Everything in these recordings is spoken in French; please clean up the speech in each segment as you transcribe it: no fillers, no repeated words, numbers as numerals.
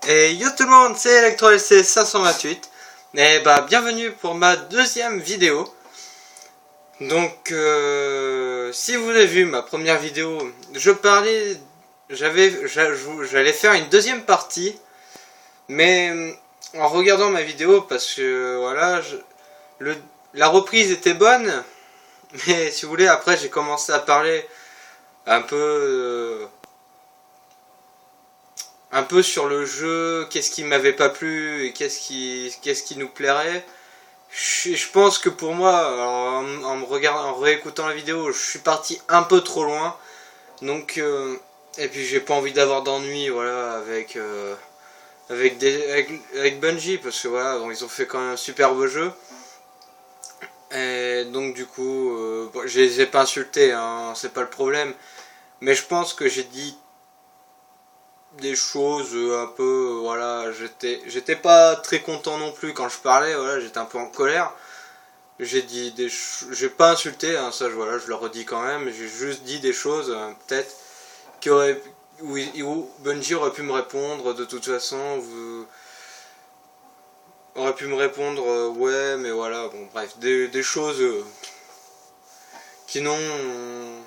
Et yo tout le monde, c'est ElectroLC528 et bah bienvenue pour ma deuxième vidéo. Donc si vous avez vu ma première vidéo, je parlais, j'allais faire une deuxième partie, mais en regardant ma vidéo, parce que voilà, la reprise était bonne, mais si vous voulez, après j'ai commencé à parler un peu sur le jeu, qu'est-ce qui m'avait pas plu et qu'est-ce qui nous plairait. Je pense que pour moi, en réécoutant la vidéo, je suis parti un peu trop loin. Donc, et puis j'ai pas envie d'avoir d'ennui, voilà, avec Bungie, parce que voilà, bon, ils ont fait quand même un superbe jeu. Et donc du coup, bon, je les ai pas insultés, hein, c'est pas le problème. Mais je pense que j'ai dit des choses un peu, voilà, j'étais pas très content non plus quand je parlais, voilà, j'étais un peu en colère. J'ai pas insulté, hein, ça, voilà, je le redis quand même, j'ai juste dit des choses, peut-être, où Bungie aurait pu me répondre, de toute façon, aurait pu me répondre, ouais, mais voilà, bon, bref, des choses qui n'ont...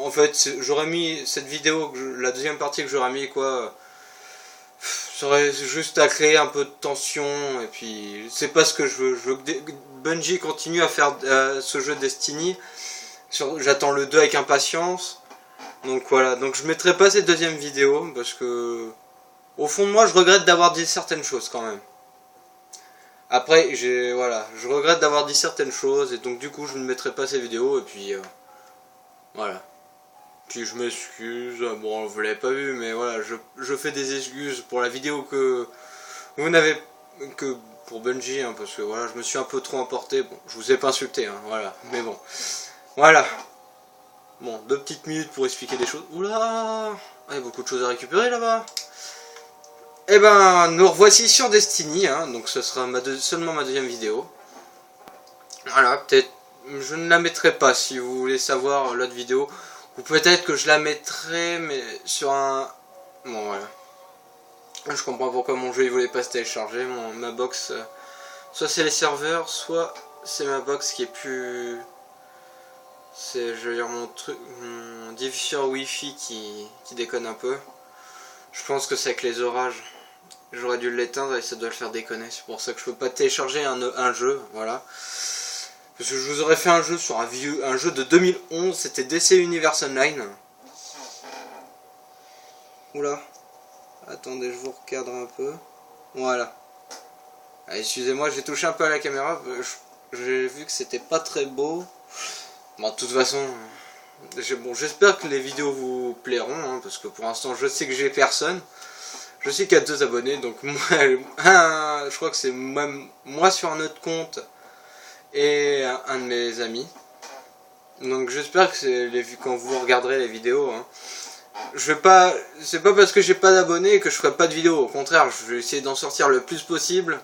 En fait, j'aurais mis cette vidéo, la deuxième partie que j'aurais mis, quoi, serait juste à créer un peu de tension, et puis c'est pas ce que je veux. Je veux que Bungie continue à faire ce jeu Destiny. J'attends le 2 avec impatience. Donc voilà, donc je mettrai pas cette deuxième vidéo, parce que au fond de moi je regrette d'avoir dit certaines choses quand même. Après, voilà, je regrette d'avoir dit certaines choses, et donc du coup je ne mettrai pas ces vidéos, et puis voilà. Puis je m'excuse, bon vous l'avez pas vu, mais voilà, je fais des excuses pour la vidéo que vous n'avez que pour Bungie, hein, parce que voilà, je me suis un peu trop emporté, bon, je vous ai pas insulté, hein, voilà, mais bon, voilà. Bon, 2 petites minutes pour expliquer des choses. Oula, il y a beaucoup de choses à récupérer là-bas. Et ben, nous revoici sur Destiny, hein, donc ce sera seulement ma deuxième vidéo. Voilà, peut-être, je ne la mettrai pas si vous voulez savoir l'autre vidéo. Ou peut-être que je la mettrai, mais sur un... Bon, voilà. Je comprends pourquoi mon jeu il voulait pas se télécharger. Ma box... soit c'est les serveurs, soit c'est ma box qui est plus... C'est, je veux dire, mon diffuseur Wi-Fi qui déconne un peu. Je pense que c'est avec les orages. J'aurais dû l'éteindre et ça doit le faire déconner. C'est pour ça que je peux pas télécharger un jeu, voilà. Parce que je vous aurais fait un jeu sur un jeu de 2011, c'était DC Universe Online. Oula. Attendez, je vous recadre un peu. Voilà. Ah, excusez-moi, j'ai touché un peu à la caméra. J'ai vu que c'était pas très beau. Bon, de toute façon, bon, j'espère que les vidéos vous plairont, hein, parce que pour l'instant, je sais que j'ai personne. Je sais qu'il y a 2 abonnés, donc moi, je crois que c'est même moi sur un autre compte et un de mes amis. Donc j'espère que quand vous regarderez les vidéos, hein, je vais pas, c'est pas parce que j'ai pas d'abonnés que je ferai pas de vidéos. Au contraire, je vais essayer d'en sortir le plus possible.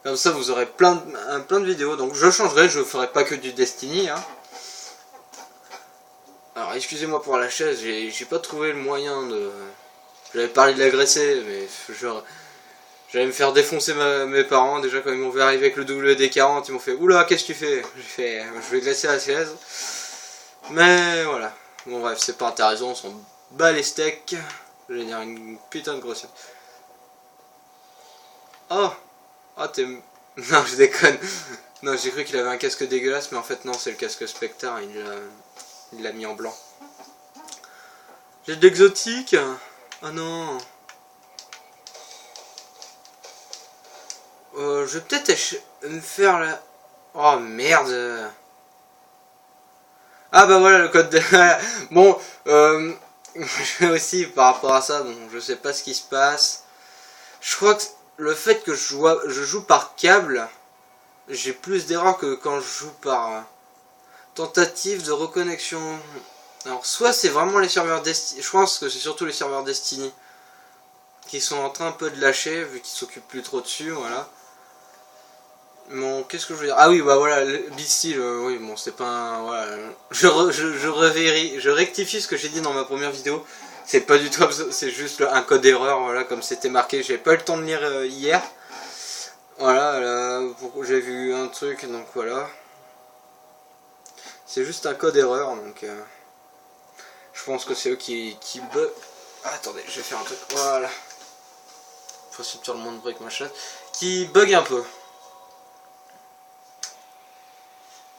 Comme ça, vous aurez plein de vidéos. Donc je changerai, je ferai pas que du Destiny, hein. Alors excusez-moi pour la chaise, j'ai pas trouvé le moyen de... J'avais parlé de l'agresser, mais j'allais me faire défoncer mes parents. Déjà quand ils m'ont vu arriver avec le WD-40, ils m'ont fait oula, qu'est-ce que tu fais? J'ai fait je vais glacer la chaise. Mais voilà. Bon bref, c'est pas intéressant, on s'en bat les steaks. Je vais dire une putain de grossière. Oh! Ah t'es... Non, je déconne. Non, j'ai cru qu'il avait un casque dégueulasse, mais en fait non, c'est le casque Spectre, il l'a mis en blanc. J'ai de l'exotique. Ah non. Je vais peut-être me faire la... Oh merde. Ah bah voilà le code de... Bon, je vais aussi par rapport à ça, bon, je sais pas ce qui se passe. Je crois que le fait que je joue par câble, j'ai plus d'erreurs que quand je joue par tentative de reconnexion. Alors soit c'est vraiment les serveurs Destiny, je pense que c'est surtout les serveurs Destiny qui sont en train un peu de lâcher vu qu'ils s'occupent plus trop dessus, voilà. Bon, qu'est-ce que je veux dire? Ah oui, bah voilà, Beastie, oui, bon, c'est pas un... Voilà, je rectifie ce que j'ai dit dans ma première vidéo. C'est pas du tout comme ça, c'est juste un code erreur, voilà, comme c'était marqué. J'ai pas eu le temps de lire hier. Voilà, là, j'ai vu un truc, donc voilà. C'est juste un code erreur, donc je pense que c'est eux qui bug. Ah, attendez, je vais faire un truc, voilà. Possible sur le monde break machin. Qui bug un peu.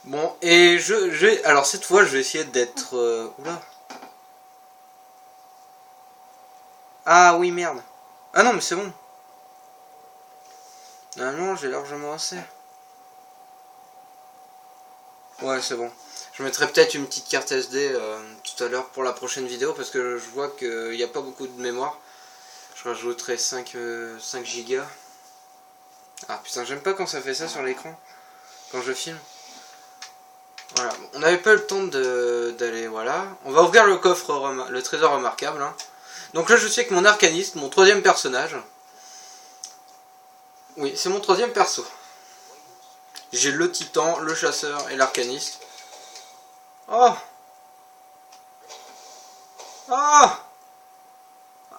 Bon, et alors cette fois, je vais essayer d'être... oula. Ah oui, merde. Ah non, mais c'est bon. Ah non, j'ai largement assez. Ouais, c'est bon. Je mettrai peut-être une petite carte SD tout à l'heure pour la prochaine vidéo parce que je vois qu'il n'y a pas beaucoup de mémoire. Je rajouterai 5 gigas. Ah putain, j'aime pas quand ça fait ça sur l'écran. Quand je filme. Voilà, on n'avait pas le temps d'aller, voilà. On va ouvrir le coffre, le trésor remarquable. Hein. Donc là, je suis avec mon arcaniste, mon troisième personnage. Oui, c'est mon troisième perso. J'ai le titan, le chasseur et l'arcaniste. Oh! Oh!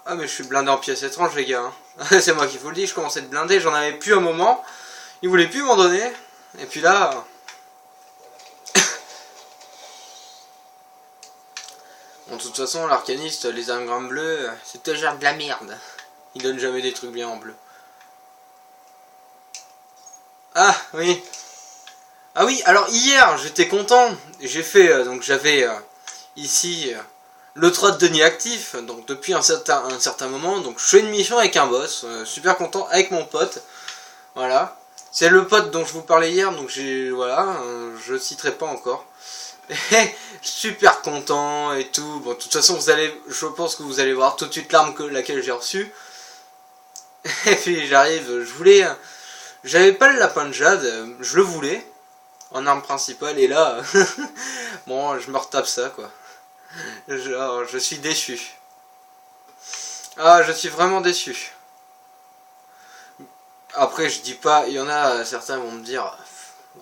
Ah mais je suis blindé en pièces étranges les gars. Hein. C'est moi qui vous le dis, je commençais à être blindé, j'en avais plus un moment. Ils voulaient plus m'en donner. Et puis là... Bon, de toute façon, l'arcaniste, les ingrammes bleus, c'est toujours de la merde. Ils donnent jamais des trucs bien en bleu. Ah, oui. Ah oui, alors hier, j'étais content. J'ai fait, donc j'avais ici le trot de Denis actif, donc depuis un certain moment. Donc je fais une mission avec un boss, super content avec mon pote. Voilà. C'est le pote dont je vous parlais hier, donc voilà, je citerai pas encore. Super content et tout. Bon, de toute façon, je pense que vous allez voir tout de suite l'arme laquelle j'ai reçue. Et puis j'arrive, j'avais pas le lapin de jade, je le voulais en arme principale et là, bon, je me retape ça quoi. Genre, je suis déçu. Ah, je suis vraiment déçu. Après, je dis pas, il y en a certains vont me dire,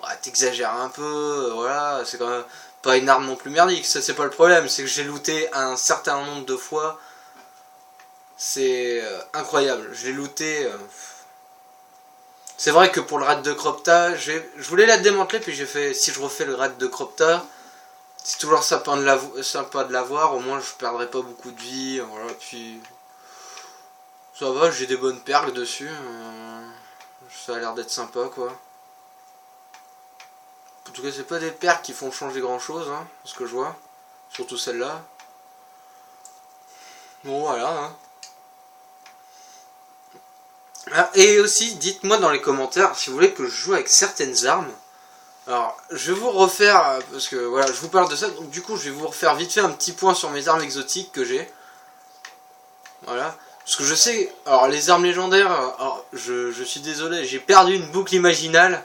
ouais, t'exagères un peu, voilà, c'est quand même pas une arme non plus merdique, ça c'est pas le problème, c'est que j'ai looté un certain nombre de fois, c'est incroyable, je l'ai looté, c'est vrai que pour le raid de Cropta, je voulais la démanteler, puis j'ai fait, si je refais le raid de Cropta, c'est toujours sympa de l'avoir, au moins je perdrai pas beaucoup de vie, voilà, puis ça va, j'ai des bonnes perles dessus, ça a l'air d'être sympa quoi. En tout cas, c'est pas des perles qui font changer grand chose, hein, ce que je vois. Surtout celle-là. Bon, voilà. Hein. Ah, et aussi, dites-moi dans les commentaires si vous voulez que je joue avec certaines armes. Alors, je vais vous refaire, parce que voilà, je vous parle de ça. Donc, du coup, je vais vous refaire vite fait un petit point sur mes armes exotiques que j'ai. Voilà. Parce que je sais, alors les armes légendaires, alors, je suis désolé, j'ai perdu une boucle imaginale.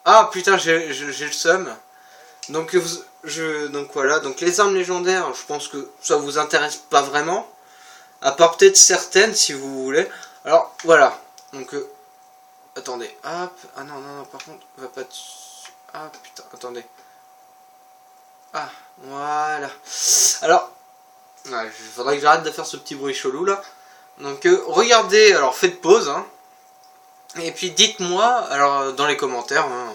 Ah putain, j'ai le seum. Donc voilà, donc les armes légendaires, je pense que ça vous intéresse pas vraiment. À part peut-être certaines si vous voulez. Alors voilà. Donc attendez. Hop. Ah non, non, non, par contre, va pas dessus. Ah putain, attendez. Ah, voilà. Alors, il faudrait que j'arrête de faire ce petit bruit chelou là. Donc regardez, alors faites pause. Hein. Et puis dites-moi, alors dans les commentaires, hein,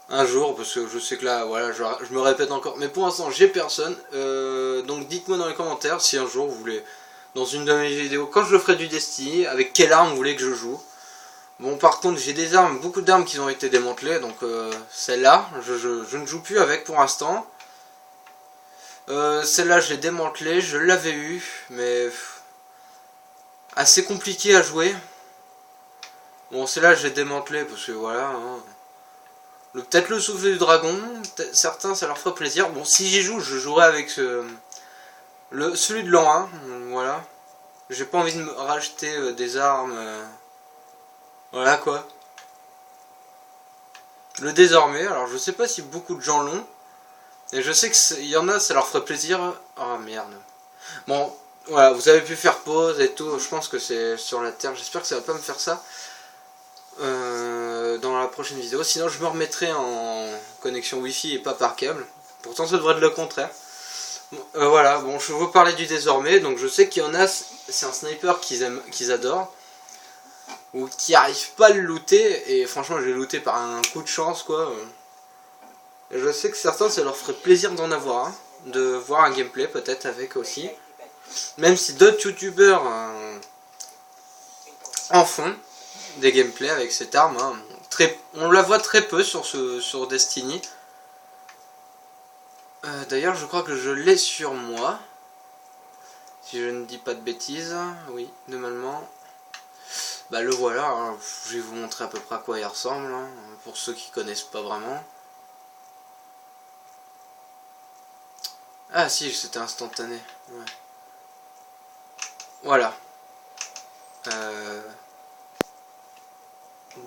un jour, parce que je sais que là, voilà, je me répète encore, mais pour l'instant j'ai personne, donc dites-moi dans les commentaires si un jour vous voulez, dans une de mes vidéos, quand je ferai du Destiny, avec quelle arme vous voulez que je joue. Bon, par contre j'ai des armes, beaucoup d'armes qui ont été démantelées, donc celle-là, je ne joue plus avec pour l'instant. Celle-là je l'ai démantelée, je l'avais eu, mais assez compliqué à jouer. Bon, celle-là, je l'ai démantelé parce que voilà. Hein. Peut-être le souffle du dragon. Certains, ça leur ferait plaisir. Bon, si j'y joue, je jouerai avec celui de l'an 1. Voilà. J'ai pas envie de me racheter des armes. Voilà quoi. Le désormais. Alors, je sais pas si beaucoup de gens l'ont. Et je sais qu'il y en a, ça leur ferait plaisir. Oh merde. Bon, voilà, vous avez pu faire pause et tout. Je pense que c'est sur la terre. J'espère que ça va pas me faire ça. Dans la prochaine vidéo, sinon je me remettrai en connexion wifi et pas par câble, pourtant ça devrait être le contraire. Voilà, bon, je vais vous parler du désormais. Donc je sais qu'il y en a, c'est un sniper qu'ils adorent, ou qui arrivent pas à le looter, et franchement je l'ai looté par un coup de chance quoi. Et je sais que certains ça leur ferait plaisir d'en avoir un, de voir un gameplay peut-être avec aussi. Même si d'autres youtubeurs en font des gameplays avec cette arme, hein. On la voit très peu sur Destiny. D'ailleurs je crois que je l'ai sur moi. Si je ne dis pas de bêtises, oui, normalement. Bah le voilà, hein. Je vais vous montrer à peu près à quoi il ressemble, hein, pour ceux qui connaissent pas vraiment. Ah si, c'était instantané. Ouais. Voilà.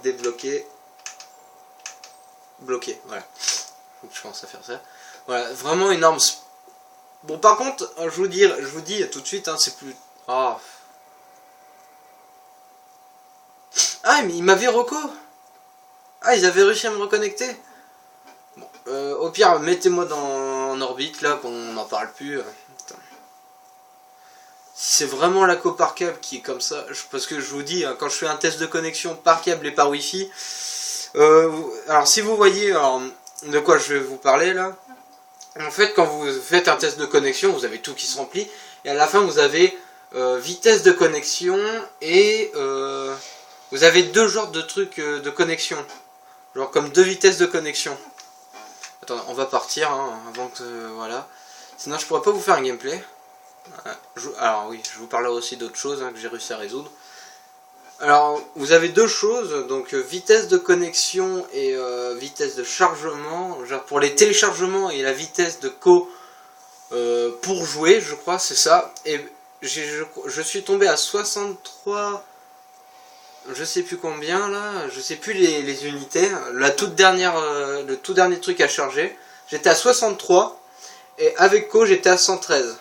Débloquer. Bloquer, voilà. Faut que je pense à faire ça. Voilà, vraiment une arme. Bon par contre, je vous dis tout de suite, hein, c'est plus. Ah. Ah mais ils m'avaient reco. Ah ils avaient réussi à me reconnecter. Bon, au pire, mettez-moi en orbite là, qu'on n'en parle plus. C'est vraiment la co par câble qui est comme ça. Parce que je vous dis, hein, quand je fais un test de connexion par câble et par wifi, alors si vous voyez alors, de quoi je vais vous parler là, en fait quand vous faites un test de connexion, vous avez tout qui se remplit, et à la fin vous avez vitesse de connexion et vous avez deux genres de trucs de connexion. Genre comme deux vitesses de connexion. Attends, on va partir hein, avant que... voilà. Sinon je pourrais pas vous faire un gameplay. Alors oui, je vous parlerai aussi d'autres choses hein, que j'ai réussi à résoudre. Alors vous avez deux choses, donc vitesse de connexion et vitesse de chargement. Genre pour les téléchargements et la vitesse de pour jouer, je crois, c'est ça. Et je suis tombé à 63... Je sais plus combien là, je sais plus les unités. La toute dernière, le tout dernier truc à charger, j'étais à 63 et avec Co j'étais à 113.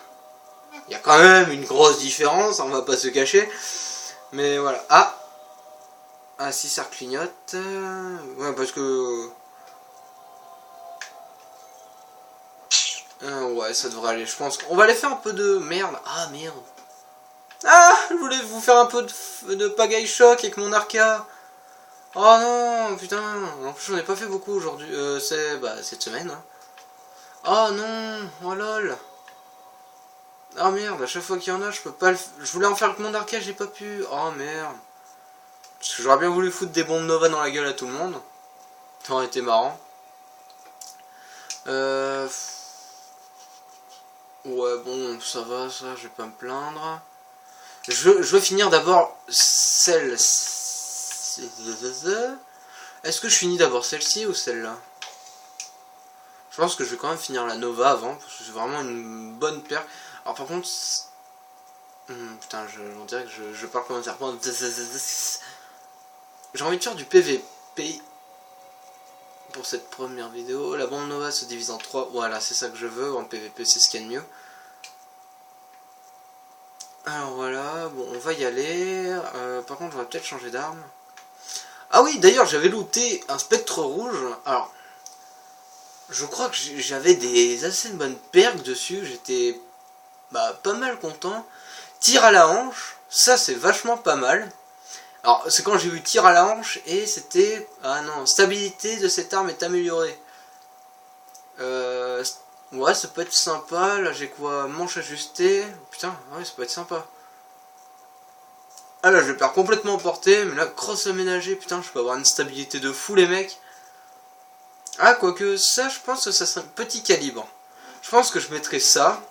Il y a quand même une grosse différence, on va pas se cacher. Mais voilà. Ah si ça clignote. Ouais parce que. Ouais ça devrait aller je pense. On va aller faire un peu de merde. Ah merde. Ah, je voulais vous faire un peu de pagaille choc avec mon arca. Oh non, putain. En plus, j'en ai pas fait beaucoup aujourd'hui. C'est cette semaine. Hein. Oh non, oh lol. Ah merde, à chaque fois qu'il y en a, je peux pas le... Je voulais en faire avec mon arca, j'ai pas pu. Oh merde. Parce que j'aurais bien voulu foutre des bombes Nova dans la gueule à tout le monde. Ça aurait été marrant. Ouais, bon, ça va, ça, je vais pas me plaindre. Je veux finir d'abord celle-ci. Est-ce que je finis d'abord celle-ci ou celle-là? Je pense que je vais quand même finir la Nova avant, parce que c'est vraiment une bonne paire. Alors par contre... putain, on dirait que je parle comme un serpent. J'ai envie de faire du PVP pour cette première vidéo. La bombe Nova se divise en 3. Voilà, c'est ça que je veux. En PVP, c'est ce qu'il y a de mieux. Alors voilà, bon, on va y aller. Par contre, on va peut-être changer d'arme. Ah oui, d'ailleurs, j'avais looté un spectre rouge. Alors, je crois que j'avais des assez bonnes perks dessus. J'étais pas mal content. Tir à la hanche, ça c'est vachement pas mal. Alors, c'est quand j'ai eu tir à la hanche et c'était... Ah non, stabilité de cette arme est améliorée. Ouais, ça peut être sympa. Là, j'ai quoi? Manche ajustée. Putain, ouais, ça peut être sympa. Ah là, je le perds complètement emporté. Mais là, crosse aménagée. Putain, je peux avoir une stabilité de fou, les mecs. Ah, quoique, ça, je pense que ça serait un petit calibre. Je pense que je mettrais ça.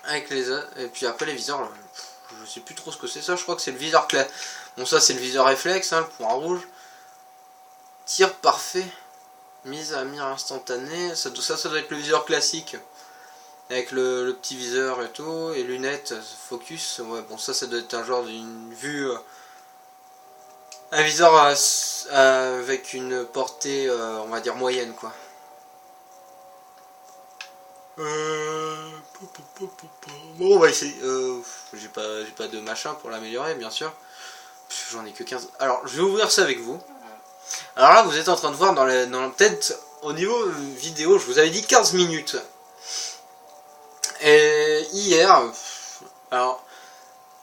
Avec les autres. Et puis après, les viseurs, je sais plus trop ce que c'est ça. Je crois que c'est le viseur clair. Bon, ça, c'est le viseur réflexe, hein, le point rouge. Tir parfait. Mise à mire instantanée, ça doit être le viseur classique. Avec le petit viseur et tout, et lunettes, focus. Ouais, bon, ça doit être un genre d'une vue. Un viseur avec une portée, on va dire, moyenne, quoi. Bon, on va essayer. J'ai pas de machin pour l'améliorer, bien sûr. J'en ai que 15. Alors, je vais ouvrir ça avec vous. Alors là, vous êtes en train de voir dans peut-être au niveau vidéo, je vous avais dit 15 minutes. Et hier, alors,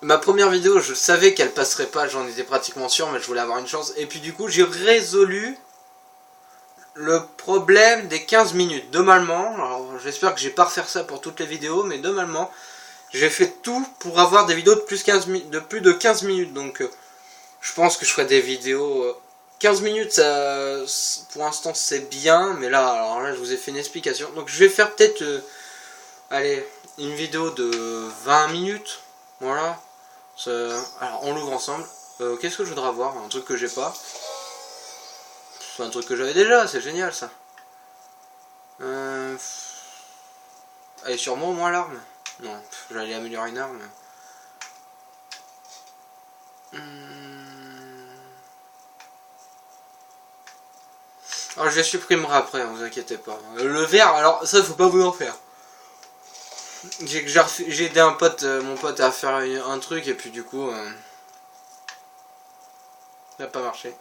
ma première vidéo, je savais qu'elle passerait pas, j'en étais pratiquement sûr, mais je voulais avoir une chance. Et puis du coup, j'ai résolu le problème des 15 minutes. Normalement, alors j'espère que je vais pas refaire ça pour toutes les vidéos, mais normalement, j'ai fait tout pour avoir des vidéos de plus de 15 minutes. Donc, je pense que je ferai des vidéos... 15 minutes, ça, pour l'instant, c'est bien, mais là, alors là, je vous ai fait une explication. Donc, je vais faire peut-être... allez, une vidéo de 20 minutes. Voilà. Alors, on l'ouvre ensemble. Qu'est-ce que je voudrais avoir? Un truc que j'ai pas. C'est un truc que j'avais déjà, c'est génial ça. Allez, sur moi au moins l'arme. Non, j'allais améliorer une arme. Alors je les supprimerai après, hein, vous inquiétez pas. Le vert, alors ça faut pas vous en faire. J'ai aidé mon pote à faire un truc et puis du coup ça n'a pas marché.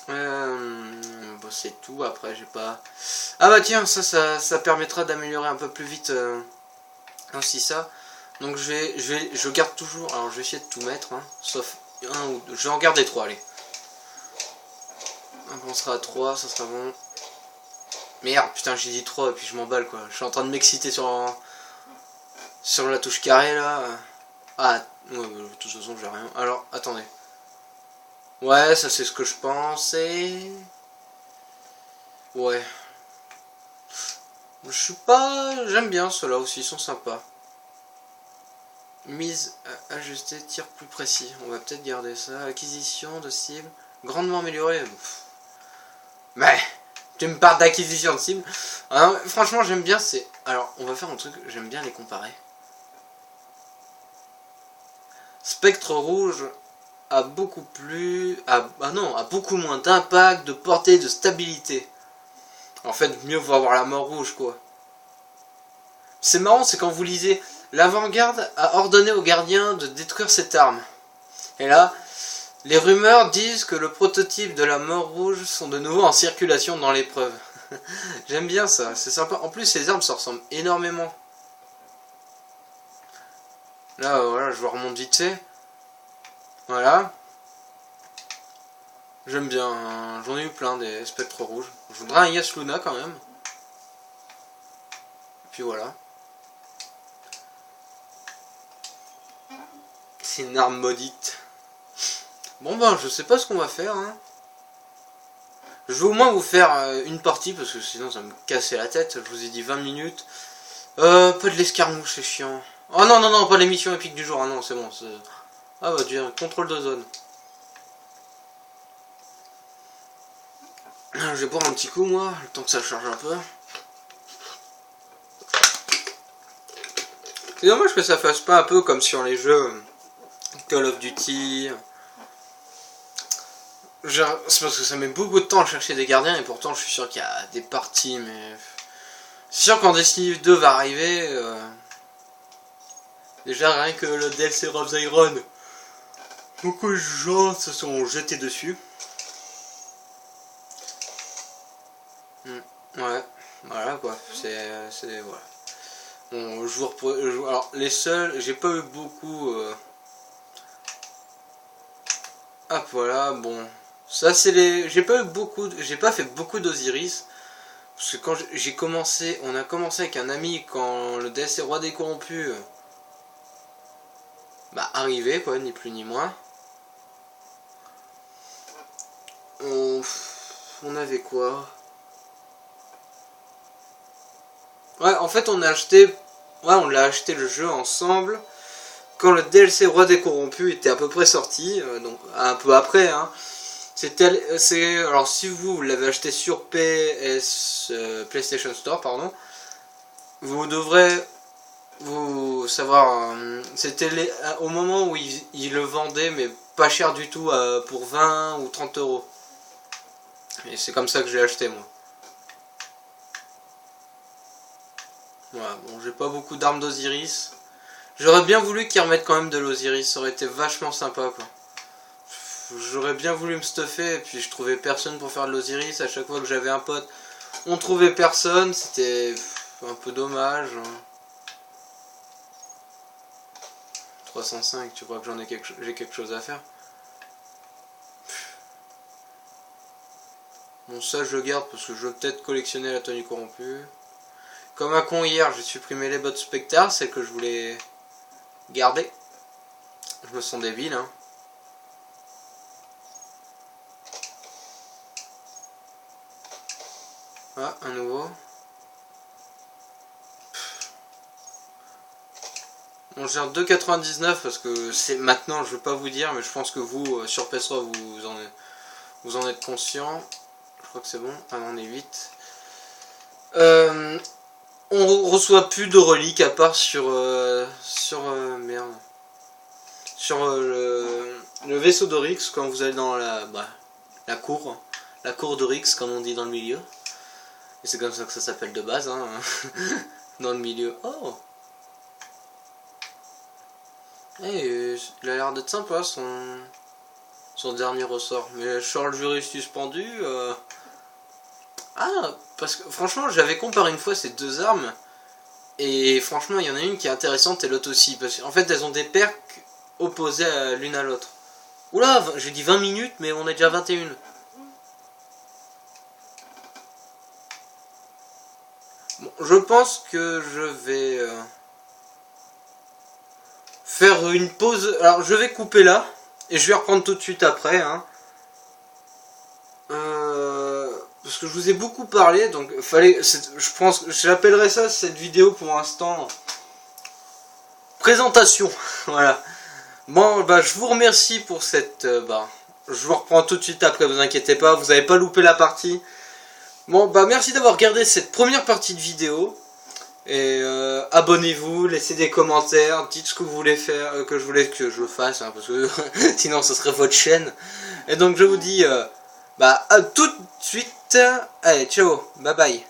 Bon, c'est tout, après j'ai pas... Ah bah tiens, ça permettra d'améliorer un peu plus vite aussi ça. Donc je garde toujours, alors je vais essayer de tout mettre, hein, sauf un ou deux. Je vais en garder 3, allez. On sera à 3, ça sera bon. Merde, putain, j'ai dit 3 et puis je m'emballe quoi. Je suis en train de m'exciter sur la touche carré là. Ah, ouais, de toute façon j'ai rien. Alors, attendez. Ouais, ça c'est ce que je pensais. Ouais. Je suis pas... J'aime bien ceux-là aussi, ils sont sympas. Mise à ajuster, tir plus précis. On va peut-être garder ça. Acquisition de cible. Grandement améliorée. Mais tu me parles d'acquisition de cible. Alors, franchement, j'aime bien ces... Alors, on va faire un truc, j'aime bien les comparer. Spectre rouge a beaucoup plus... a beaucoup moins d'impact, de portée, de stabilité. En fait, mieux vaut avoir la mort rouge, quoi. C'est marrant, c'est quand vous lisez... L'avant-garde a ordonné aux gardiens de détruire cette arme. Et là, les rumeurs disent que le prototype de la mort rouge sont de nouveau en circulation dans l'épreuve. J'aime bien ça, c'est sympa. En plus, ces armes se ressemblent énormément. Là, voilà, je vous remonte vite fait. Voilà. J'aime bien, hein. J'en ai eu plein des spectres rouges. Je voudrais un Yas Luna quand même. Et puis voilà. C'est une arme maudite. Bon ben, je sais pas ce qu'on va faire, hein. Je vais au moins vous faire une partie, parce que sinon ça va me casser la tête. Je vous ai dit 20 minutes. Pas de l'escarmouche, c'est chiant. Oh non, non, non, pas l'émission épique du jour. Ah non, c'est bon. Ah bah Dieu, contrôle de zone. Je vais boire un petit coup, moi, le temps que ça charge un peu. C'est dommage que ça fasse pas un peu comme sur les jeux Call of Duty. C'est parce que ça met beaucoup de temps à chercher des gardiens et pourtant je suis sûr qu'il y a des parties, mais... C'est sûr quand Destiny 2 va arriver... Déjà rien que le DLC of Iron, beaucoup de gens se sont jetés dessus. Ouais, voilà quoi, voilà. Bon, alors les seuls, j'ai pas eu beaucoup... Hop, voilà, bon... Ça c'est les... J'ai pas fait beaucoup d'Osiris. Parce que quand j'ai commencé... On a commencé avec un ami quand le DLC Roi des Corrompus... Bah arrivé quoi, ni plus ni moins. On avait quoi? Ouais, en fait on a acheté... Ouais, on l'a acheté le jeu ensemble. Quand le DLC Roi des Corrompus était à peu près sorti. Donc un peu après, hein. Alors si vous l'avez acheté sur PlayStation Store, pardon, vous devrez vous savoir, c'était au moment où ils le vendaient, mais pas cher du tout, pour 20 ou 30 euros. Et c'est comme ça que j'ai acheté moi. Voilà, bon, j'ai pas beaucoup d'armes d'Osiris. J'aurais bien voulu qu'ils remettent quand même de l'Osiris, ça aurait été vachement sympa quoi. j'aurais bien voulu me stuffer, et puis je trouvais personne pour faire de l'Osiris. À chaque fois que j'avais un pote, on trouvait personne, c'était un peu dommage. 305, tu crois que j'ai quelque chose à faire? Bon, ça je garde parce que je veux peut-être collectionner la tenue corrompue. Comme un con hier, j'ai supprimé les bottes spectacles, celles que je voulais garder. Je me sens débile, hein. Ah, un nouveau. Bon, j'ai un 2,99 parce que c'est maintenant, je veux pas vous dire, mais je pense que vous, sur PS3, vous en êtes conscient. Je crois que c'est bon. Ah non, on est 8. On reçoit plus de reliques à part sur merde. Sur le vaisseau d'Oryx quand vous allez dans la cour. La cour d'Oryx, comme on dit dans le milieu. Et c'est comme ça que ça s'appelle de base, hein. Dans le milieu. Oh! Hey, il a l'air d'être sympa son dernier ressort. Mais Charles Jury suspendu. Ah, parce que franchement, j'avais comparé une fois ces deux armes. Et franchement, il y en a une qui est intéressante et l'autre aussi. Parce qu'en fait, elles ont des perks opposées l'une à l'autre. Oula, j'ai dit 20 minutes, mais on est déjà 21. Bon, je pense que je vais faire une pause. Alors, je vais couper là. Et je vais reprendre tout de suite après. Hein. Parce que je vous ai beaucoup parlé. Donc, je pense que j'appellerai ça, cette vidéo pour l'instant, présentation. Voilà. Bon, bah, je vous remercie pour cette... je vous reprends tout de suite après, vous inquiétez pas. Vous n'avez pas loupé la partie. Bon, bah, merci d'avoir regardé cette première partie de vidéo. Et abonnez-vous, laissez des commentaires, dites ce que vous voulez faire, que je voulais que je fasse, hein, parce que sinon ce serait votre chaîne. Et donc je vous dis à tout de suite, allez ciao, bye bye.